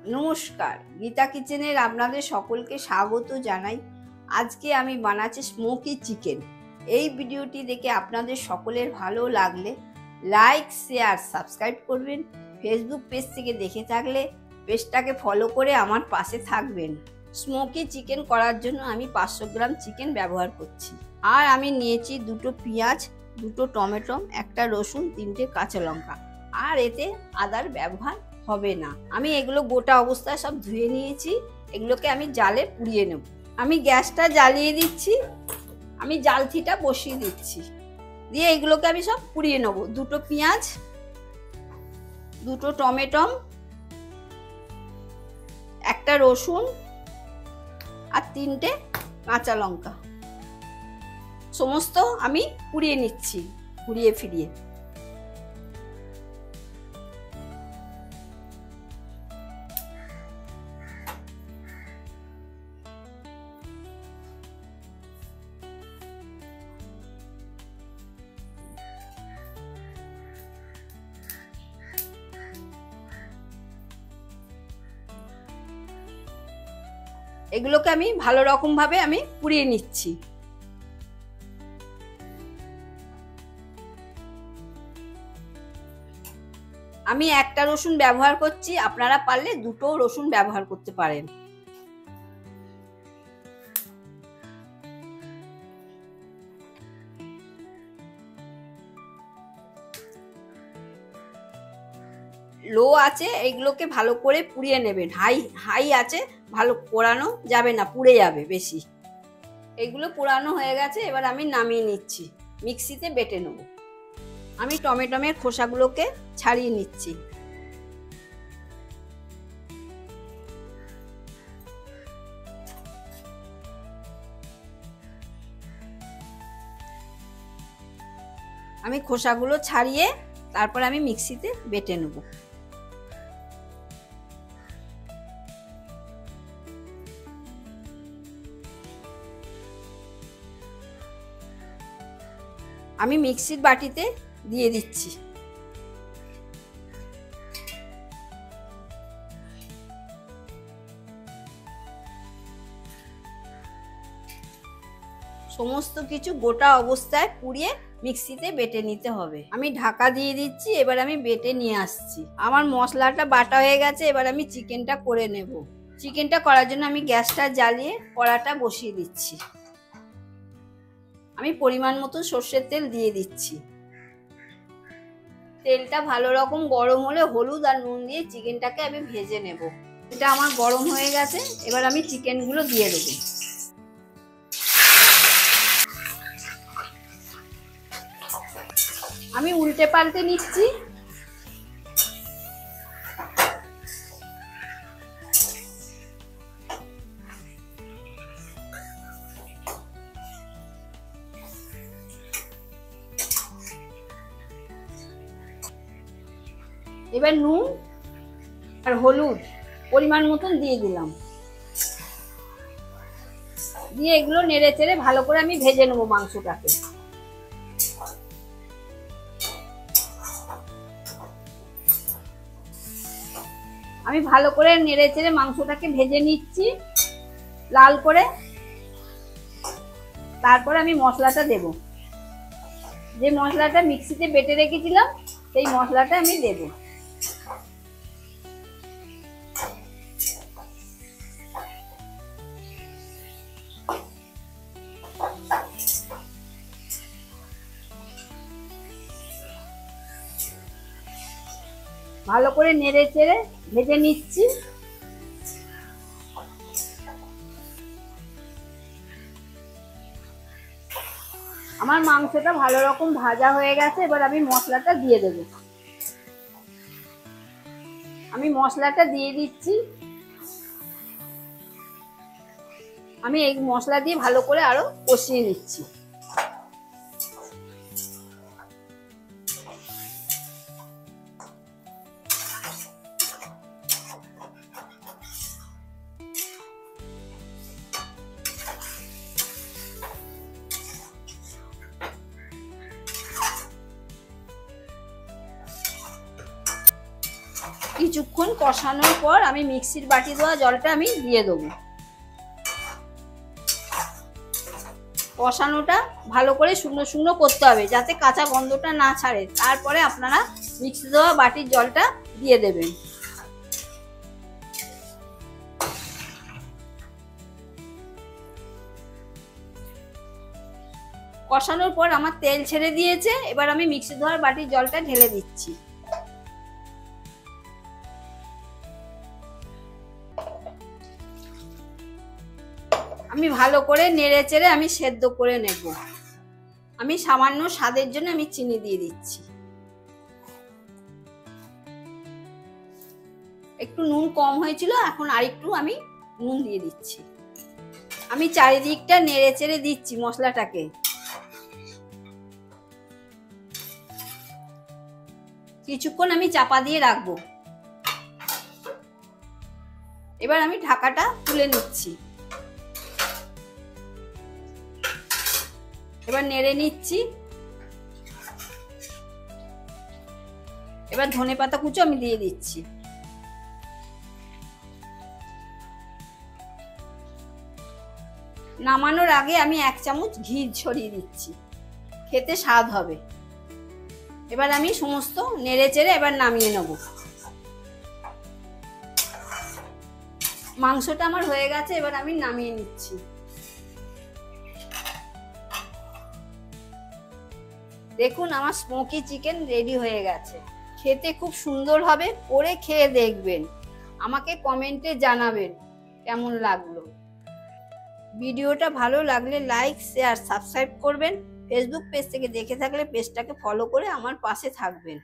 নমস্কার, গীতা কিচেনের আপনাদের সকলকে স্বাগত জানাই। আজকে আমি বানাচ্ছি স্মোকি চিকেন। এই ভিডিওটি দেখে আপনাদের সকলের ভালো লাগলে লাইক, শেয়ার, সাবস্ক্রাইব করবেন। ফেসবুক পেজ থেকে দেখে থাকলে পেজটাকে ফলো করে আমার পাশে থাকবেন। স্মোকি চিকেন করার জন্য আমি 500 গ্রাম চিকেন ব্যবহার করছি। আর আমি নিয়েছি 2টো পেঁয়াজ, 2টো টমেটো, 1টা রসুন, 3টে কাঁচা লঙ্কা। আর এতে আদার ব্যবহার হবে না। আমি এগুলো গোটা অবস্থায় সব ধুয়ে নিয়েছি। এগুলোকে আমি জালে পুড়িয়ে নেব। আমি গ্যাসটা জ্বালিয়ে দিচ্ছি, আমি জালতিটা বসিয়ে দিচ্ছি, দিয়ে এগুলোকে আমি সব পুড়িয়ে নেব। 2টো পেঁয়াজ, 2টো টমেটো, 1টা রসুন আর 3টে কাঁচা লঙ্কা সমস্ত আমি পুড়িয়ে নিচ্ছি ঘুরিয়ে ফিরিয়ে। এগুলোকে আমি ভালো রকম ভাবে আমি পুড়িয়ে নিচ্ছি। আমি 1টা রসুন ব্যবহার করছি, আপনারা পারলে 2টো রসুন ব্যবহার করতে পারেন। লো আছে এগুলোকে ভালো করে পুড়িয়ে নেবেন। হাই আছে ভালো পোড়ানো যাবে না, পুড়ে যাবে বেশি। এগুলো পোড়ানো হয়ে গেছে, এবার আমি নামিয়ে নিচ্ছি, মিক্সিতে বেটে নেব। আমি টমেটোমের খোসাগুলোকে ছাড়িয়ে নিচ্ছি। আমি খোসাগুলো ছাড়িয়ে তারপর আমি মিক্সিতে বেটে নেব। আমি মিক্সির বাটিতে দিয়ে দিচ্ছি। সমস্ত কিছু গোটা অবস্থায় পুড়িয়ে মিক্সিতে বেটে নিতে হবে। আমি ঢাকা দিয়ে দিচ্ছি, এবার আমি বেটে নিয়ে আসছি। আমার মশলাটা বাটা হয়ে গেছে, এবার আমি চিকেনটা করে নেব। চিকেনটা করার জন্য আমি গ্যাসটা জ্বালিয়ে কড়াটা বসিয়ে দিচ্ছি। আমি পরিমাণ মতো সর্ষের তেল দিয়ে দিচ্ছি। তেলটা ভালো রকম গরম হলে হলুদ আর নুন দিয়ে চিকেনটাকে আমি ভেজে নেব। এটা আমার গরম হয়ে গেছে, এবার আমি চিকেনগুলো দিয়ে দেবো। আমি উল্টে পাল্টে নিচ্ছি। এবার নুন আর হলুদ পরিমাণ মতন দিয়ে দিলাম, দিয়ে এগুলো নেড়ে চেড়ে ভালো করে আমি ভেজে নেবো মাংসটাকে। আমি ভালো করে নেড়ে চেড়ে মাংসটাকে ভেজে নিচ্ছি লাল করে। তারপরে আমি মশলাটা দেব, যে মশলাটা মিক্সিতে বেটে রেখেছিলাম সেই মশলাটা আমি দেব। ভালো করে নেড়ে চেড়ে ভেজে নিচ্ছি। আমার মাংসটা ভালো রকম ভাজা হয়ে গেছে, এবার আমি মশলাটা দিয়ে দেব। আমি মশলাটা দিয়ে দিচ্ছি। আমি এই মশলা দিয়ে ভালো করে আরো কষিয়ে নিচ্ছি। কিছুক্ষণ কষানোর পর আমি মিক্সির বাটি দেওয়া জলটা আমি দিয়ে দেবো। কষানোটা ভালো করে শুকনো শুকনো করতে হবে যাতে কাঁচা গন্ধটা না ছাড়ে। তারপরে আপনারা মিক্সি দেওয়া বাটির জলটা দিয়ে দেবেন। কষানোর পর আমার তেল ছেড়ে দিয়েছে, এবার আমি মিক্সি ধোয়ার বাটির জলটা ঢেলে দিচ্ছি। আমি ভালো করে নেড়ে চেড়ে আমি সেদ্ধ করে নেব। আমি সামান্য স্বাদের জন্য আমি চিনি দিয়ে দিচ্ছি। একটু নুন কম হয়েছিল, এখন আরেকটু আমি নুন দিয়ে দিচ্ছি। আমি চারিদিকটা নেড়ে চেড়ে দিচ্ছি মশলাটাকে। কিছুক্ষণ আমি চাপা দিয়ে রাখবো। এবার আমি ঢাকাটা তুলে নিচ্ছি। এবার নেড়ে নিচ্ছি। এবার ধনেপাতা কুচো আমি দিয়ে দিচ্ছি। নামানোর আগে আমি 1 চামচ ঘি ছড়িয়ে দিচ্ছি, খেতে স্বাদ হবে। এবার আমি সমস্ত নেড়ে চেড়ে এবার নামিয়ে নেব। মাংসটা আমার হয়ে গেছে, এবার আমি নামিয়ে নিচ্ছি। দেখুন আমার স্মোকি চিকেন রেডি হয়ে গেছে। খেতে খুব সুন্দর হবে, করে খেয়ে দেখবেন, আমাকে কমেন্টে জানাবেন কেমন লাগলো। ভিডিওটা ভালো লাগলে লাইক, শেয়ার, সাবস্ক্রাইব করবেন। ফেসবুক পেজ থেকে দেখে থাকলে পেজটাকে ফলো করে আমার পাশে থাকবেন।